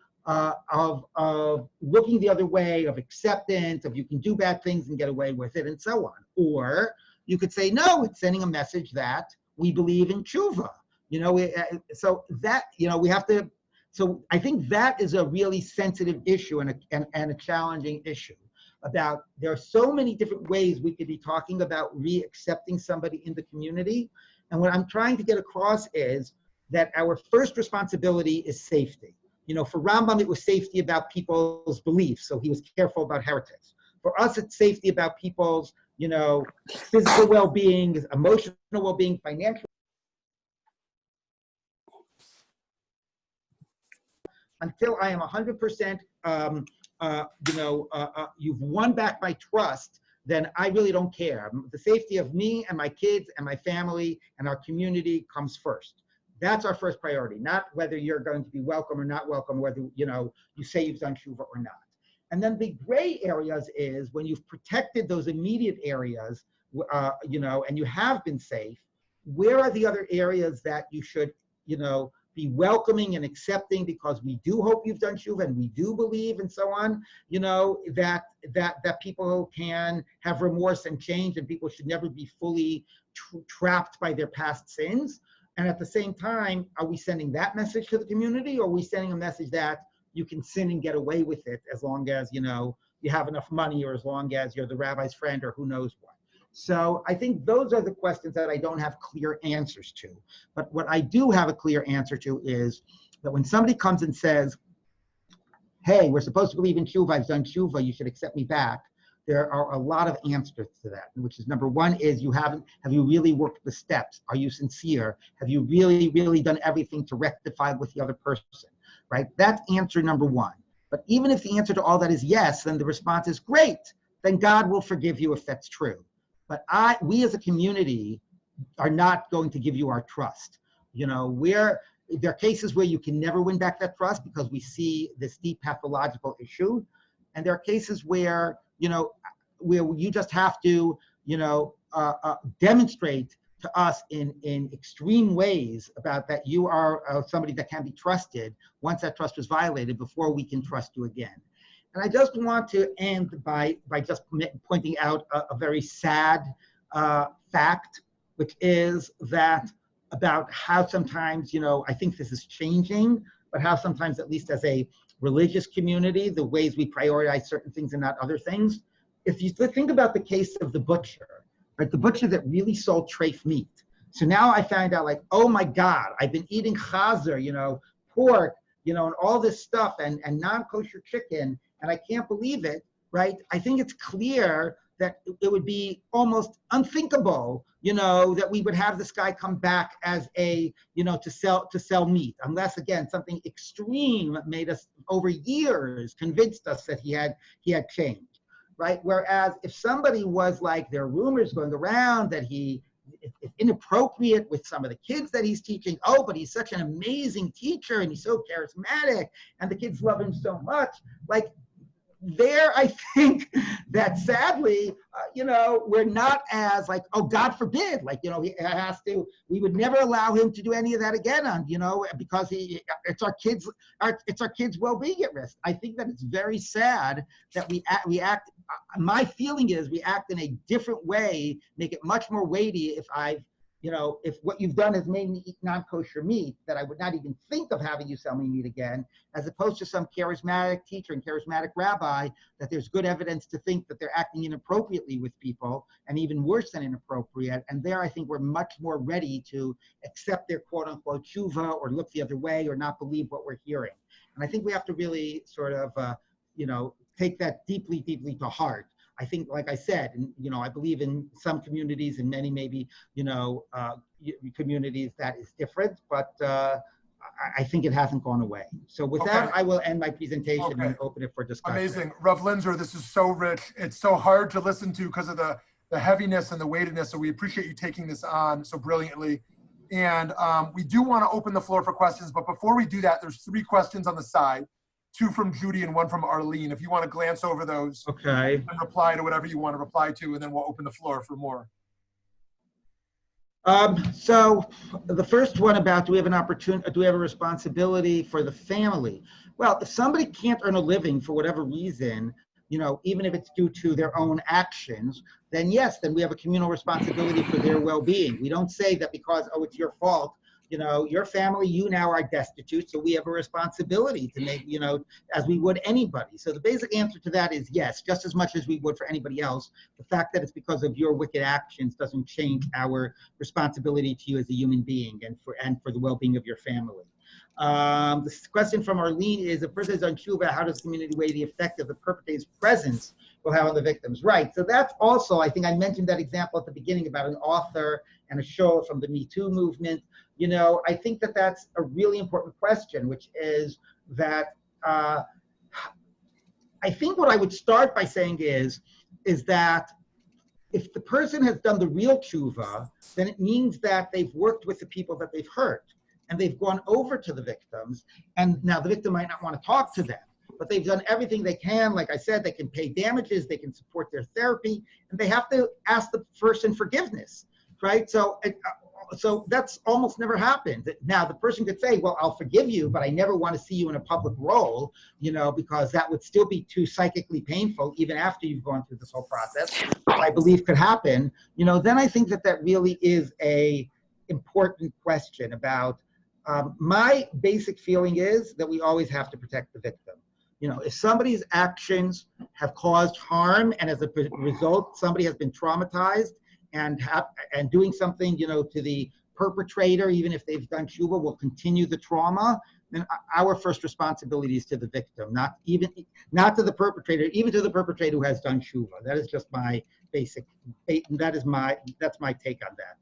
looking the other way, of acceptance, of you can do bad things and get away with it, and so on. Or you could say, no, it's sending a message that we believe in tshuva. We have to. So I think that is a really sensitive issue and a challenging issue. About there are so many different ways we could be talking about re-accepting somebody in the community. And what I'm trying to get across is that our first responsibility is safety. For Rambam, it was safety about people's beliefs, so he was careful about heretics. For us, it's safety about people's, physical well-being, emotional well-being, financial. until I am 100%, you've won back my trust, then I really don't care. The safety of me and my kids and my family and our community comes first. That's our first priority, not whether you're going to be welcome or not welcome, whether you say you've done tshuva or not. And then the gray areas is when you've protected those immediate areas, and you have been safe, where are the other areas that you should, be welcoming and accepting, because we do hope you've done tshuva and we do believe and so on, that people can have remorse and change, and people should never be fully trapped by their past sins. And at the same time, are we sending that message to the community, or are we sending a message that you can sin and get away with it as long as, you have enough money, or as long as you're the rabbi's friend, or who knows what? So I think those are the questions that I don't have clear answers to. But what I do have a clear answer to is that when somebody comes and says, hey, we're supposed to believe in tshuva, I've done tshuva, you should accept me back, there are a lot of answers to that, which is number one is have you really worked the steps? Are you sincere? Have you really, really done everything to rectify with the other person, right? That's answer number one. But even if the answer to all that is yes, then the response is great, then God will forgive you if that's true. But we as a community are not going to give you our trust. There are cases where you can never win back that trust because we see this deep pathological issue. And there are cases where, where you just have to, demonstrate to us in extreme ways about that you are somebody that can be trusted once that trust was violated before we can trust you again. And I just want to end by just pointing out a very sad fact, which is that about how sometimes, I think this is changing, but how sometimes, at least as a religious community, the ways we prioritize certain things and not other things. If you think about the case of the butcher, right, the butcher that really sold treif meat. So now I find out like, oh my God, I've been eating chazer, pork, and all this stuff and non-kosher chicken, and I can't believe it, right? I think it's clear that it would be almost unthinkable, that we would have this guy come back as to sell meat, unless again something extreme made us over years convinced us that he had changed, right? Whereas if somebody was like, there are rumors going around that he is inappropriate with some of the kids that he's teaching. Oh, but he's such an amazing teacher and he's so charismatic and the kids love him so much. Like, there, I think that sadly, we're not as like, oh, God forbid, like, we would never allow him to do any of that again because it's our kids' well-being at risk. I think that it's very sad that we act, my feeling is we act in a different way, make it much more weighty if what you've done has made me eat non-kosher meat, that I would not even think of having you sell me meat again, as opposed to some charismatic teacher and charismatic rabbi, that there's good evidence to think that they're acting inappropriately with people, and even worse than inappropriate. And there, I think we're much more ready to accept their quote-unquote tshuva, or look the other way, or not believe what we're hearing. And I think we have to really sort of, take that deeply, deeply to heart. I think, like I said, I believe in some communities and many maybe, communities that is different, but I think it hasn't gone away. So with that, I will end my presentation and open it for discussion. Amazing. Rav Linzer, this is so rich. It's so hard to listen to because of the heaviness and the weightiness. So we appreciate you taking this on so brilliantly. And we do want to open the floor for questions, but before we do that, there's 3 questions on the side. 2 from Judy and 1 from Arlene. If you want to glance over those, and reply to whatever you want to reply to, and then we'll open the floor for more. So the first one about, do we have an opportunity, do we have a responsibility for the family? Well, if somebody can't earn a living for whatever reason, even if it's due to their own actions, then yes, then we have a communal responsibility for their well-being. We don't say that because, oh, it's your fault, your family, you now are destitute, so we have a responsibility to make, as we would anybody. So the basic answer to that is yes, just as much as we would for anybody else. The fact that it's because of your wicked actions doesn't change our responsibility to you as a human being and for the well-being of your family. The question from Arlene is, if a person is on tshuva, how does the community weigh the effect of the perpetrator's presence will have on the victims? Right, so that's also, I think I mentioned that example at the beginning about an author and a show from the Me Too movement. I think that that's a really important question, which is, that I think what I would start by saying is that if the person has done the real tshuva, then it means that they've worked with the people that they've hurt, and they've gone over to the victims, and now the victim might not want to talk to them, but they've done everything they can. Like I said, they can pay damages, they can support their therapy, and they have to ask the person forgiveness, right? So that's almost never happened. Now, the person could say, well, I'll forgive you, but I never want to see you in a public role, because that would still be too psychically painful, even after you've gone through this whole process, which I believe could happen. Then I think that really is a important question about, my basic feeling is that we always have to protect the victim. If somebody's actions have caused harm, and as a result, somebody has been traumatized, and doing something, to the perpetrator, even if they've done tshuva, will continue the trauma, then our first responsibility is to the victim, not to the perpetrator, even to the perpetrator who has done tshuva. That is just my basic, that's my take on that.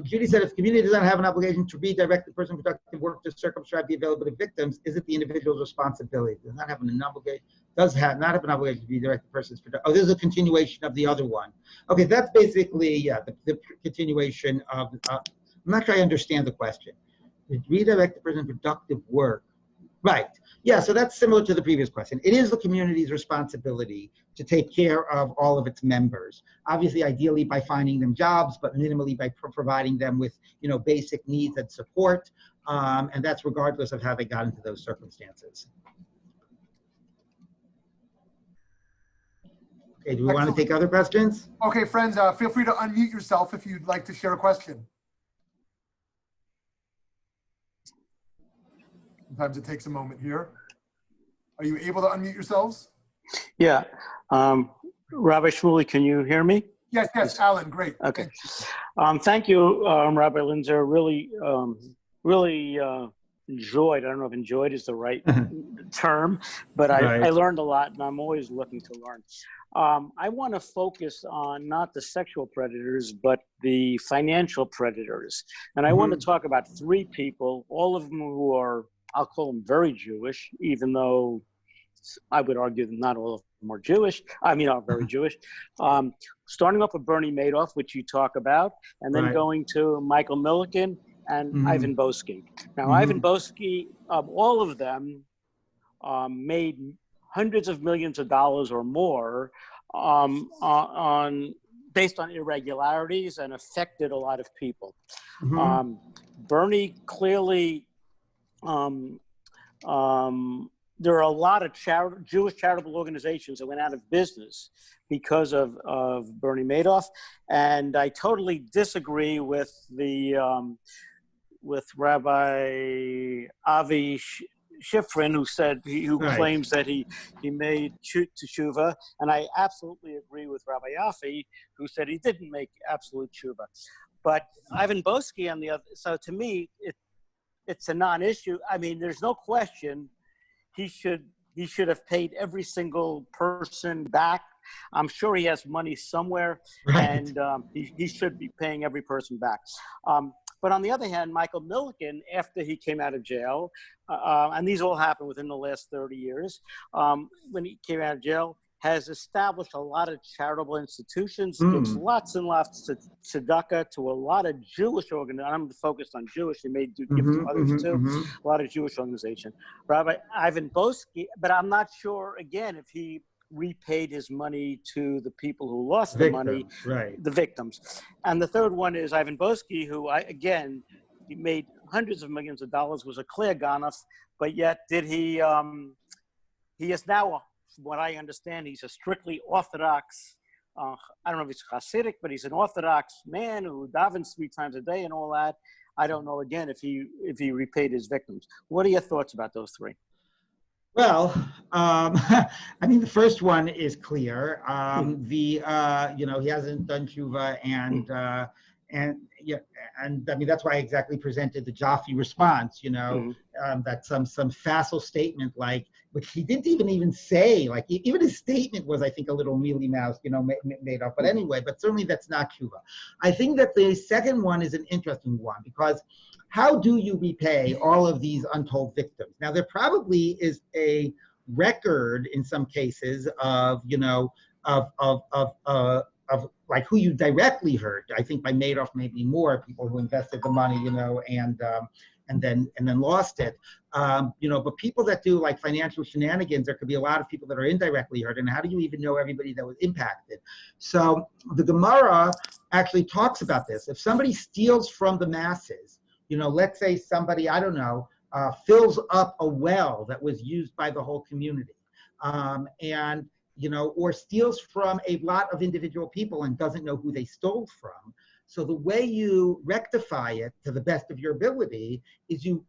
Judy said, if the community doesn't have an obligation to redirect the person productive work to circumscribe the availability of victims, is it the individual's responsibility? Does not have an obligation. Not have an obligation to redirect the person's productive. Oh, this is a continuation of the other one. Okay, that's basically the continuation of. I'm not sure I understand the question. Redirect the person's productive work. Right. Yeah, so that's similar to the previous question. It is the community's responsibility to take care of all of its members. Obviously, ideally by finding them jobs, but minimally by providing them with, basic needs and support. And that's regardless of how they got into those circumstances. Okay, do we want to take other questions? Okay, friends, feel free to unmute yourself if you'd like to share a question. Sometimes it takes a moment here. Are you able to unmute yourselves? Yeah. Rabbi Shmuley, can you hear me? Yes, Alan, great. Okay. Thank you, Rabbi Linzer. Really enjoyed, I don't know if enjoyed is the right term, but I learned a lot, and I'm always looking to learn. I want to focus on not the sexual predators, but the financial predators. And I want to talk about three people, all of them who are, I'll call them very Jewish, even though I would argue that not all of them are Jewish. Are very Jewish. Starting off with Bernie Madoff, which you talk about, and then going to Michael Milliken and Ivan Boesky. Now, Ivan Boesky, all of them made hundreds of millions of dollars or more based on irregularities, and affected a lot of people. Bernie clearly. There are a lot of Jewish charitable organizations that went out of business because of Bernie Madoff, and I totally disagree with with Rabbi Avi Shifrin, who claims that he made teshuvah, and I absolutely agree with Rabbi Afi, who said he didn't make absolute teshuvah. But Ivan Boesky on the other, so to me, it's a non-issue. There's no question he should have paid every single person back. I'm sure he has money somewhere, and he should be paying every person back. But on the other hand, Michael Milliken, after he came out of jail, and these all happened within the last 30 years, when he came out of jail, has established a lot of charitable institutions, gives lots and lots of tzedakah to a lot of Jewish organizations. I'm focused on Jewish. He may give to others too. A lot of Jewish organizations. Rabbi Ivan Boesky, but I'm not sure, again, if he repaid his money to the people who lost the money, the victims. And the third one is Ivan Boesky, who, he made hundreds of millions of dollars, was a clear ganef, but yet he is now, what I understand, he's a strictly Orthodox, I don't know if he's Hasidic, but he's an Orthodox man who davens 3 times a day and all that. I don't know, again, if he repaid his victims. What are your thoughts about those three? Well, the first one is clear. He hasn't done tshuva, and that's why I exactly presented the Jaffe response, that some facile statement, which he didn't even say, even his statement was, I think, a little mealy-mouthed, made up. But anyway, but certainly that's not tshuva. I think that the second one is an interesting one, because how do you repay all of these untold victims? Now, there probably is a record in some cases of, of like who you directly hurt. I think by Madoff, maybe more people who invested the money, and then lost it. But people that do like financial shenanigans, there could be a lot of people that are indirectly hurt. And how do you even know everybody that was impacted? So the Gemara actually talks about this. If somebody steals from the masses, let's say somebody, I don't know, fills up a well that was used by the whole community, or steals from a lot of individual people and doesn't know who they stole from. So the way you rectify it to the best of your ability is you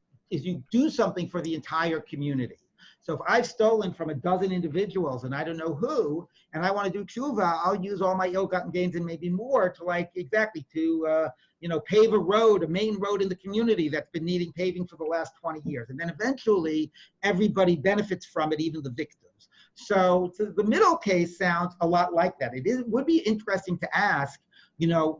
do something for the entire community. So if I've stolen from a dozen individuals and I don't know who, and I want to do tshuva, I'll use all my ill-gotten gains and maybe more to pave a road, a main road in the community that's been needing paving for the last 20 years. And then eventually everybody benefits from it, even the victims. So the middle case sounds a lot like that. Would be interesting to ask,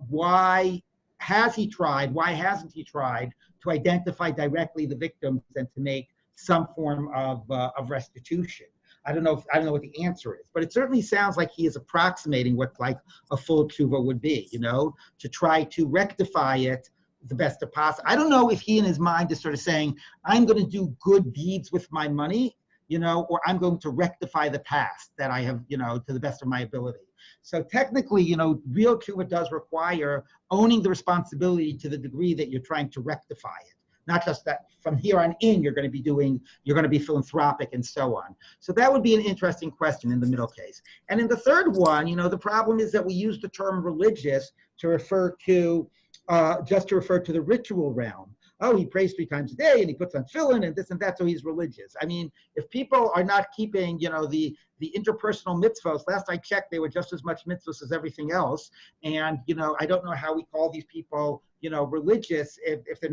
why has he tried? Why hasn't he tried to identify directly the victims and to make some form of restitution? I don't know what the answer is, but it certainly sounds like he is approximating what like a full tshuva would be, to try to rectify it the best of possible. I don't know if he in his mind is sort of saying, I'm going to do good deeds with my money, or I'm going to rectify the past that I have, to the best of my ability. So technically, real tshuva does require owning the responsibility to the degree that you're trying to rectify it. Not just that from here on in, you're going to be philanthropic and so on. So that would be an interesting question in the middle case. And in the third one, the problem is that we use the term religious to refer to, the ritual realm. Oh, he prays 3 times a day and he puts on tefillin and this and that, so he's religious. I mean, if people are not keeping, the interpersonal mitzvos, last I checked, they were just as much mitzvos as everything else. And, I don't know how we call these people, religious if they're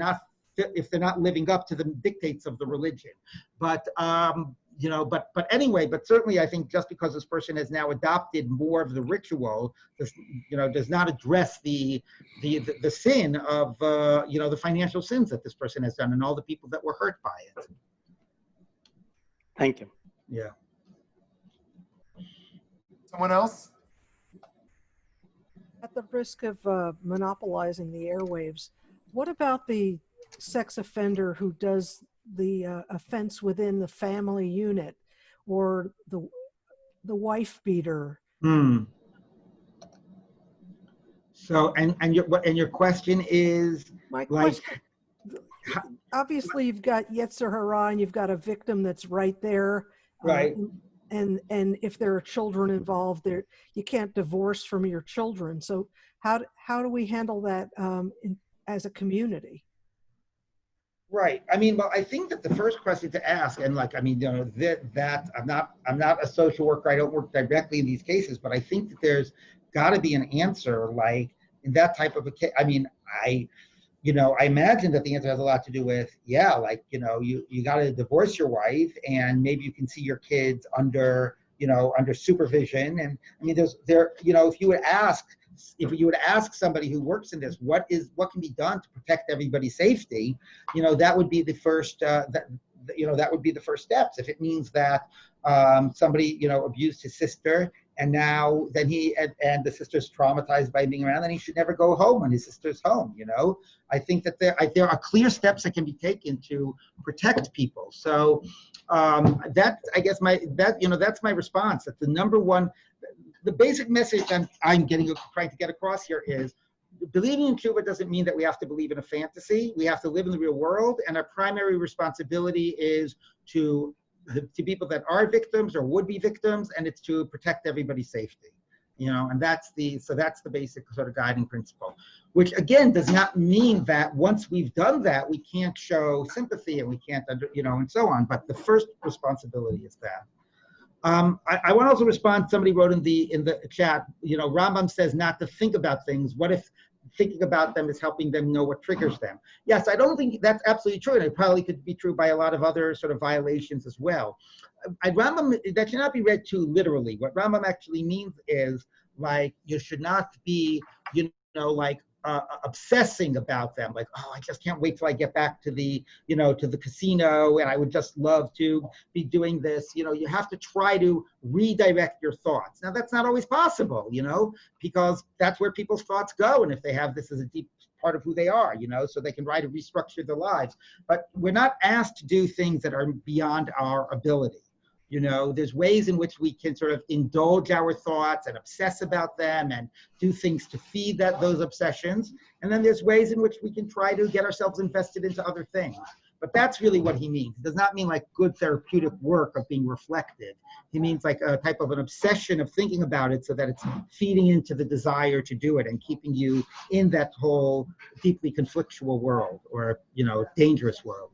not living up to the dictates of the religion. But certainly I think just because this person has now adopted more of the ritual, does not address the sin of, the financial sins that this person has done and all the people that were hurt by it. Thank you. Yeah. Someone else? At the risk of monopolizing the airwaves, what about the sex offender who does the offense within the family unit, or the wife beater? So and your question is, my question, obviously you've got Yetzer Hara and you've got a victim that's right there, right? And if there are children involved, you can't divorce from your children. So how do we handle that as a community? Right. I mean, well, I think that the first question to ask, and that I'm not a social worker. I don't work directly in these cases, but I think that there's got to be an answer, like in that type of a case. I mean, I imagine that the answer has a lot to do with, you got to divorce your wife, and maybe you can see your kids under supervision. And I mean, if you would ask somebody who works in this, what can be done to protect everybody's safety, that would be the first, that would be the first steps. If it means that somebody, abused his sister, and now then and the sister's traumatized by being around, then he should never go home when his sister's home. I think that there are clear steps that can be taken to protect people. So that's my response. That the number one, the basic message I'm trying to get across here is, believing in tshuva doesn't mean that we have to believe in a fantasy. We have to live in the real world, and our primary responsibility is to people that are victims or would be victims, and it's to protect everybody's safety. And that's the basic sort of guiding principle, which again does not mean that once we've done that, we can't show sympathy and we can't, and so on. But the first responsibility is that. I want to also respond. Somebody wrote in the chat, Rambam says not to think about things. What if thinking about them is helping them know what triggers them? Yes, I don't think that's absolutely true, and it probably could be true by a lot of other sort of violations as well. Rambam, that should not be read too literally. What Rambam actually means is, like, you should not be, obsessing about them, like, oh, I just can't wait till I get back to the, to the casino, and I would just love to be doing this. You have to try to redirect your thoughts. Now, that's not always possible, because that's where people's thoughts go, and if they have this as a deep part of who they are, so they can try to restructure their lives. But we're not asked to do things that are beyond our ability. There's ways in which we can sort of indulge our thoughts and obsess about them and do things to feed those obsessions. And then there's ways in which we can try to get ourselves invested into other things. But that's really what he means. It does not mean like good therapeutic work of being reflective. He means like a type of an obsession of thinking about it so that it's feeding into the desire to do it and keeping you in that whole deeply conflictual world, or, dangerous world.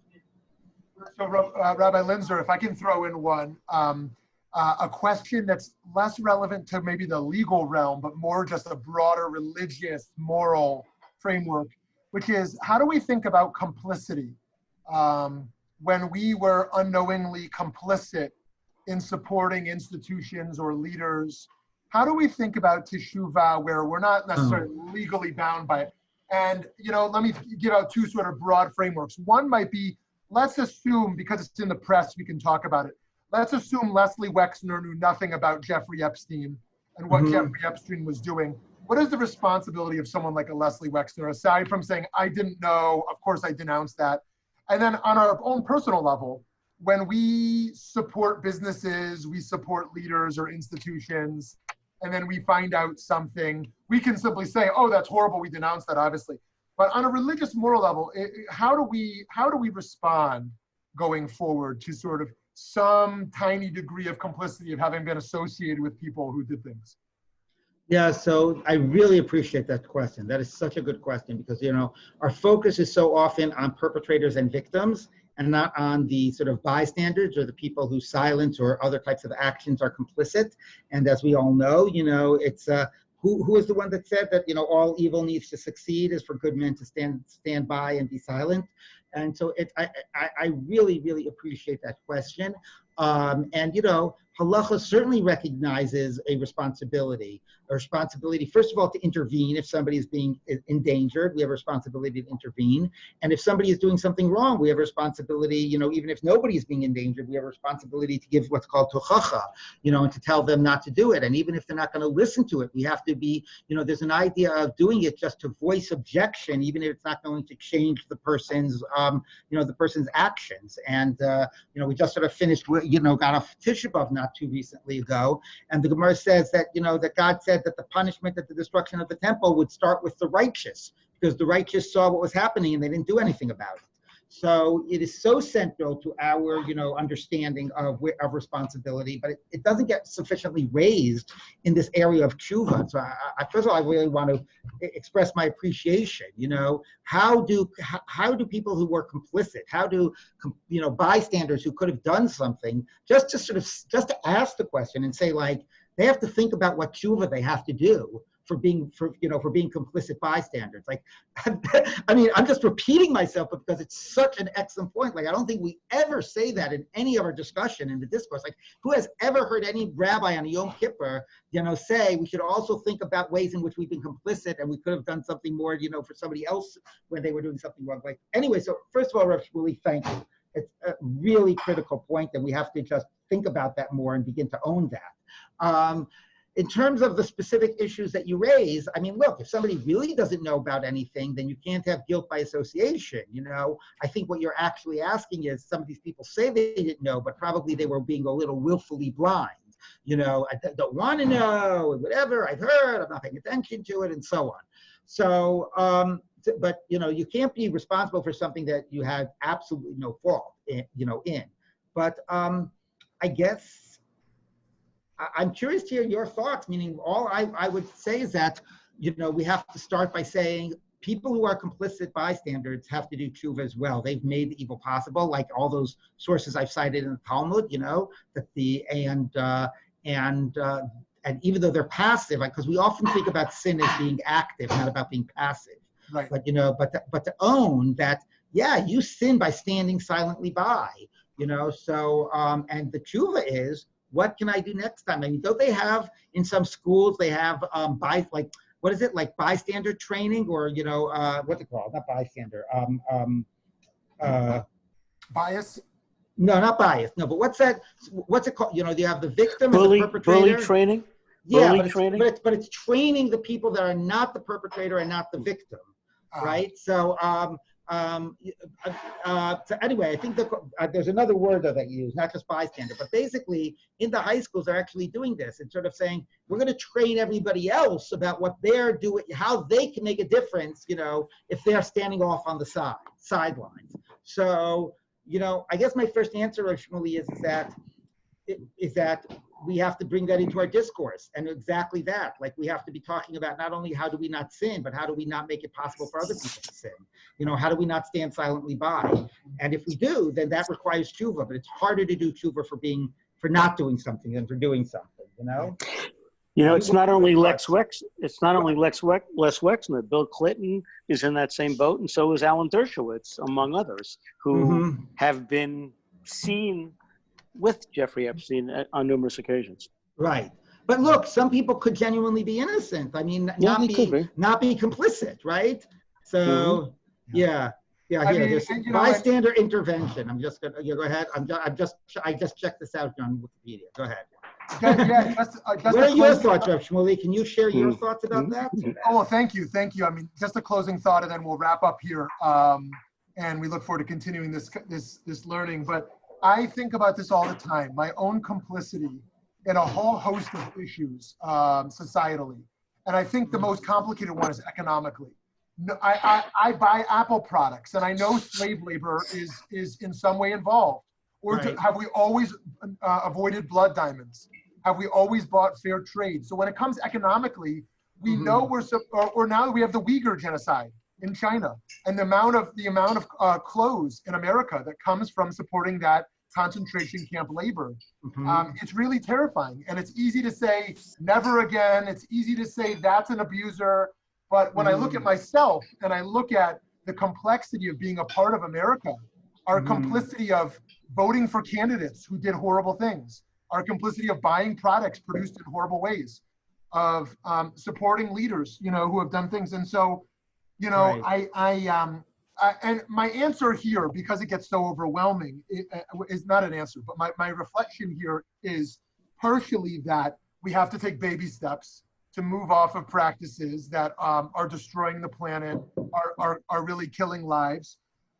So, Rabbi Linzer, if I can throw in one, a question that's less relevant to maybe the legal realm, but more just a broader religious, moral framework, which is, how do we think about complicity when we were unknowingly complicit in supporting institutions or leaders? How do we think about teshuvah where we're not necessarily legally bound by it? And, let me give out two sort of broad frameworks. One might be, let's assume, because it's in the press, we can talk about it. Let's assume Leslie Wexner knew nothing about Jeffrey Epstein and what Jeffrey Epstein was doing. What is the responsibility of someone like a Leslie Wexner, aside from saying, I didn't know, of course I denounced that? And then on our own personal level, when we support businesses, we support leaders or institutions, and then we find out something, we can simply say, oh, that's horrible, we denounce that, obviously. But on a religious moral level, how do we respond going forward to sort of some tiny degree of complicity of having been associated with people who did things? Yeah, so I really appreciate that question. That is such a good question because, our focus is so often on perpetrators and victims and not on the sort of bystanders or the people whose silence or other types of actions are complicit. And as we all know, it's who is the one that said that, all evil needs to succeed is for good men to stand by and be silent. And so I really, really appreciate that question. And, Halakha certainly recognizes a responsibility, first of all, to intervene if somebody is being endangered. We have a responsibility to intervene. And if somebody is doing something wrong, we have a responsibility, even if nobody is being endangered, we have a responsibility to give what's called tochacha, and to tell them not to do it. And even if they're not going to listen to it, we have to be, there's an idea of doing it just to voice objection, even if it's not going to change the person's, the person's actions. And, we just sort of finished, got off Tisha B'Av not too recently ago. And the Gemara says that, that God said that the punishment at the destruction of the temple would start with the righteous, because the righteous saw what was happening and they didn't do anything about it. So it is so central to our, understanding of responsibility, but it doesn't get sufficiently raised in this area of tshuva. So first of all, I really want to express my appreciation. How do people who were complicit, how do bystanders who could have done something, just to ask the question and say, like, they have to think about what tshuva they have to do for being complicit bystanders. Like, I mean, I'm just repeating myself, but because it's such an excellent point. Like, I don't think we ever say that in any of our discussion in the discourse. Like, who has ever heard any rabbi on a Yom Kippur, say we should also think about ways in which we've been complicit and we could have done something more, for somebody else when they were doing something wrong. Like, anyway, so first of all, Rav Shmuley, thank you. It's a really critical point, and we have to just think about that more and begin to own that. In terms of the specific issues that you raise, I mean, look, if somebody really doesn't know about anything, then you can't have guilt by association. I think what you're actually asking is, some of these people say they didn't know, but probably they were being a little willfully blind. I don't want to know, whatever, I've heard, I'm not paying attention to it, and so on. So, but, you can't be responsible for something that you have absolutely no fault in. But I guess, I'm curious to hear your thoughts, meaning all I would say is that, we have to start by saying people who are complicit bystanders have to do tshuva as well. They've made the evil possible, like all those sources I've cited in the Talmud, that and even though they're passive, because we often think about sin as being active, not about being passive. Right. But, but to own that, yeah, you sin by standing silently by, so, and the tshuva is, what can I do next time? I mean, don't they have, in some schools, they have, what is it, like bystander training, or, you know, what's it called? Not bystander. Bias? No, not bias. No, but what's it called? You know, you have the victim and Bully, the perpetrator. bully training. Yeah, bully but it's, training. but it's training the people that are not the perpetrator and not the victim, right? So, so anyway, I think that there's another word though that you use, not just bystander, but basically in the high schools they're actually doing this and sort of saying, we're going to train everybody else about what they're doing, how they can make a difference, you know, if they're standing off on the sidelines. So, you know, I guess my first answer actually is that we have to bring that into our discourse, and exactly that. Like, we have to be talking about not only how do we not sin, but how do we not make it possible for other people to sin? You know, how do we not stand silently by? And if we do, then that requires tshuva, but it's harder to do tshuva for not doing something than for doing something, you know? You know, it's not only Les Wexner. Bill Clinton is in that same boat, and so is Alan Dershowitz, among others, who have been seen with Jeffrey Epstein on numerous occasions. Right. But look, some people could genuinely be innocent. I mean, not be complicit, right? So, yeah, there's bystander intervention. I'm just gonna, go ahead. I just checked this out on Wikipedia. Go ahead. What are your thoughts, Rav Shmuley? Can you share your thoughts about that? Oh, well, thank you. I mean, just a closing thought, and then we'll wrap up here. And we look forward to continuing this learning. But I think about this all the time, my own complicity in a whole host of issues societally. And I think the most complicated one is economically. I buy Apple products, and I know slave labor is in some way involved. Or have we always avoided blood diamonds? Have we always bought fair trade? So when it comes economically, we know or now we have the Uyghur genocide in China, and the amount of clothes in America that comes from supporting that concentration camp labor. It's really terrifying, and it's easy to say never again. It's easy to say that's an abuser, but when I look at myself and I look at the complexity of being a part of America, our complicity of voting for candidates who did horrible things, our complicity of buying products produced in horrible ways, of supporting leaders, you know, who have done things, and so. You know, and my answer here, because it gets so overwhelming, is not an answer, but my reflection here is partially that we have to take baby steps to move off of practices that are destroying the planet, are really killing lives.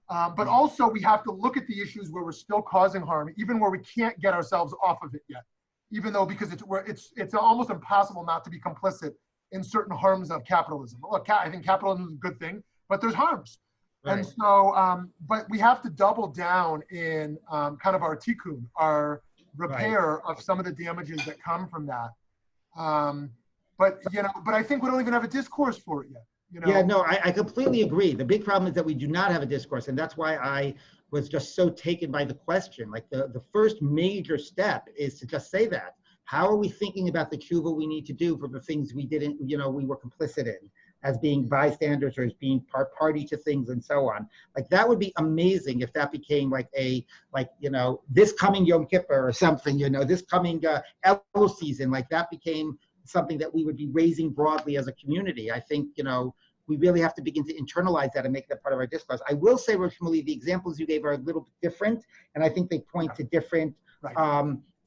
But also we have to look at the issues where we're still causing harm, even where we can't get ourselves off of it yet, even though because it's almost impossible not to be complicit in certain harms of capitalism. Look, I think capitalism is a good thing, but there's harms. Right. And so, but we have to double down in kind of our tikkun, our repair of some of the damages that come from that. But I think we don't even have a discourse for it yet. You know? Yeah, no, I completely agree. The big problem is that we do not have a discourse, and that's why I was just so taken by the question. Like the first major step is to just say that. How are we thinking about the tshuva we need to do for the things we didn't, we were complicit in, as being bystanders or as being party to things and so on? Like, that would be amazing if that became this coming Yom Kippur or something, this coming Elul season, like that became something that we would be raising broadly as a community. I think, we really have to begin to internalize that and make that part of our discourse. I will say, Rosh Shmuley, the examples you gave are a little bit different, and I think they point to different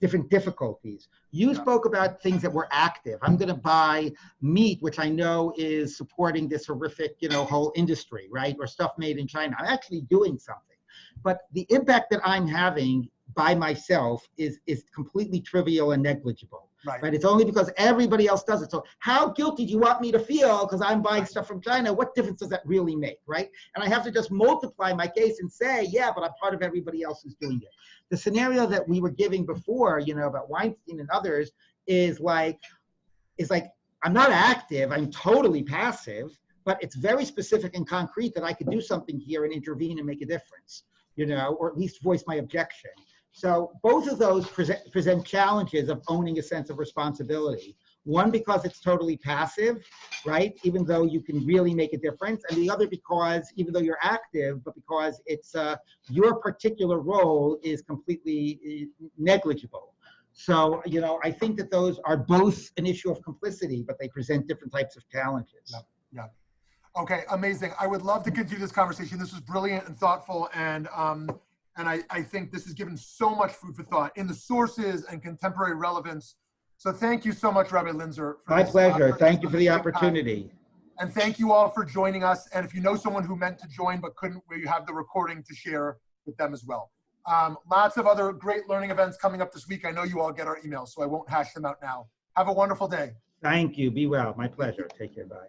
different difficulties. You spoke about things that were active. I'm going to buy meat, which I know is supporting this horrific, whole industry, right? Or stuff made in China. I'm actually doing something. But the impact that I'm having by myself is completely trivial and negligible. Right? It's only because everybody else does it. So how guilty do you want me to feel because I'm buying stuff from China? What difference does that really make, right? And I have to just multiply my case and say, yeah, but I'm part of everybody else who's doing it. The scenario that we were giving before, about Weinstein and others is like, I'm not active, I'm totally passive, but it's very specific and concrete that I could do something here and intervene and make a difference, or at least voice my objection. So both of those present challenges of owning a sense of responsibility. One, because it's totally passive, right? Even though you can really make a difference. And the other because, even though you're active, but because it's your particular role is completely negligible. So, you know, I think that those are both an issue of complicity, but they present different types of challenges. Yeah. Okay, amazing. I would love to continue this conversation. This was brilliant and thoughtful, and I think this has given so much food for thought in the sources and contemporary relevance. So thank you so much, Rabbi Linzer. My pleasure. Thank you for the opportunity. And thank you all for joining us. And if you know someone who meant to join but couldn't, we have the recording to share with them as well. Lots of other great learning events coming up this week. I know you all get our emails, so I won't hash them out now. Have a wonderful day. Thank you. Be well. My pleasure. Take care. Bye.